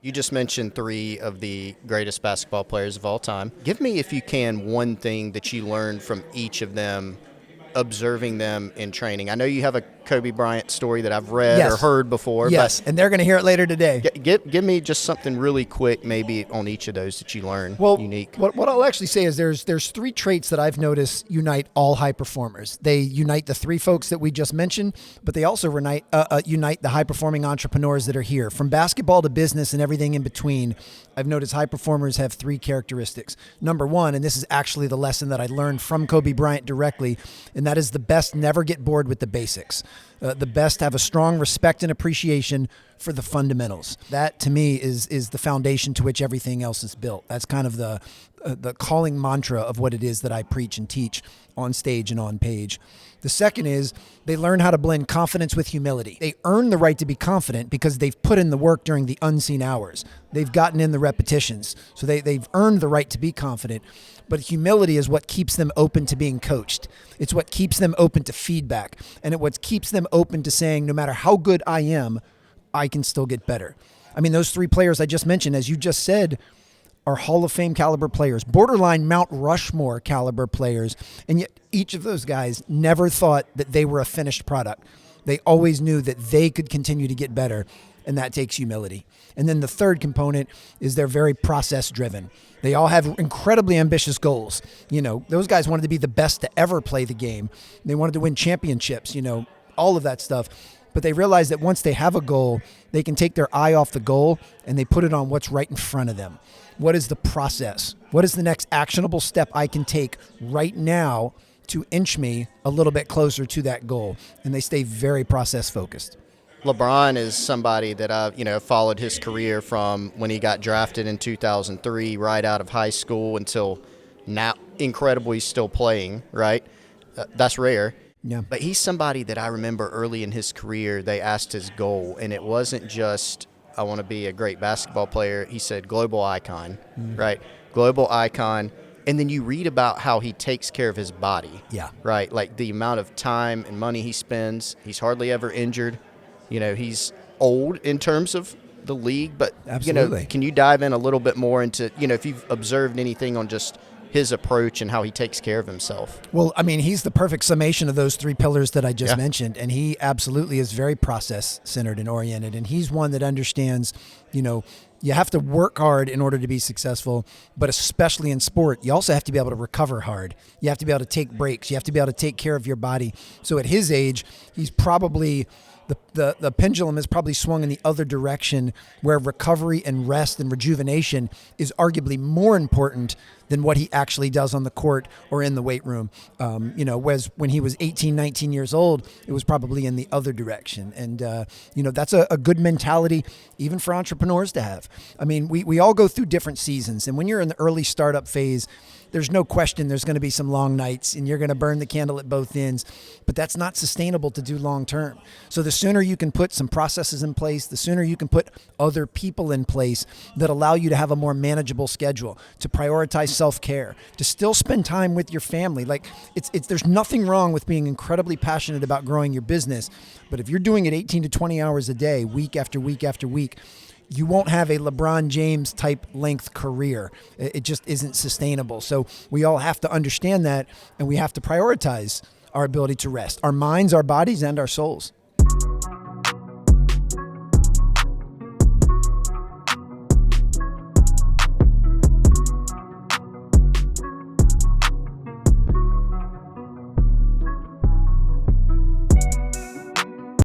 You just mentioned three of the greatest basketball players of all time. Give me, if you can, one thing that you learned from each of them, observing them in training. I know you have a Kobe Bryant story that I've read or heard before. Yes, and they're going to hear it later today. Give me just something really quick, maybe on each of those that you learned unique. What I'll actually say is there's three traits that I've noticed unite all high performers. They unite the three folks that we just mentioned, but they also unite the high-performing entrepreneurs that are here. From basketball to business and everything in between, I've noticed high performers have three characteristics. Number one, and this is actually the lesson that I learned from Kobe Bryant directly, and that is the best never get bored with the basics. The best have a strong respect and appreciation for the fundamentals. That, to me, is the foundation to which everything else is built. That's kind of the calling mantra of what it is that I preach and teach on stage and on page. The second is they learn how to blend confidence with humility. They earn the right to be confident because they've put in the work during the unseen hours. They've gotten in the repetitions. So they've earned the right to be confident. But humility is what keeps them open to being coached. It's what keeps them open to feedback. And it's what keeps them open to saying, no matter how good I am, I can still get better. I mean, those three players I just mentioned, as you just said, are Hall of Fame caliber players, borderline Mount Rushmore caliber players. And yet each of those guys never thought that they were a finished product. They always knew that they could continue to get better. And that takes humility. And then the third component is they're very process driven. They all have incredibly ambitious goals. You know, those guys wanted to be the best to ever play the game. They wanted to win championships, all of that stuff. But they realize that once they have a goal, they can take their eye off the goal and they put it on what's right in front of them. What is the process? What is the next actionable step I can take right now to inch me a little bit closer to that goal? And they stay very process focused. LeBron is somebody that I've followed his career from when he got drafted in 2003, right out of high school until now. Incredible, he's still playing, right? That's rare. Yeah. But he's somebody that I remember early in his career, they asked his goal, and it wasn't just, I want to be a great basketball player. He said global icon, right? Global icon. And then you read about how he takes care of his body, right? Like the amount of time and money he spends. He's hardly ever injured. He's old in terms of the league, but, absolutely. Can you dive in a little bit more into, if you've observed anything on just his approach and how he takes care of himself? Well, I mean, he's the perfect summation of those three pillars that I just mentioned, and he absolutely is very process-centered and oriented, and he's one that understands, you have to work hard in order to be successful, but especially in sport, you also have to be able to recover hard. You have to be able to take breaks. You have to be able to take care of your body. So at his age, he's probably... The pendulum has probably swung in the other direction, where recovery and rest and rejuvenation is arguably more important than what he actually does on the court or in the weight room. Whereas when he was 18, 19 years old, it was probably in the other direction. And, that's a good mentality even for entrepreneurs to have. I mean, we all go through different seasons. And when you're in the early startup phase, there's no question there's going to be some long nights and you're going to burn the candle at both ends, but that's not sustainable to do long term. So the sooner you can put some processes in place, the sooner you can put other people in place that allow you to have a more manageable schedule, to prioritize self-care, to still spend time with your family. Like there's nothing wrong with being incredibly passionate about growing your business, but if you're doing it 18 to 20 hours a day, week after week after week, you won't have a LeBron James type length career. It just isn't sustainable. So we all have to understand that, and we have to prioritize our ability to rest, our minds, our bodies, and our souls.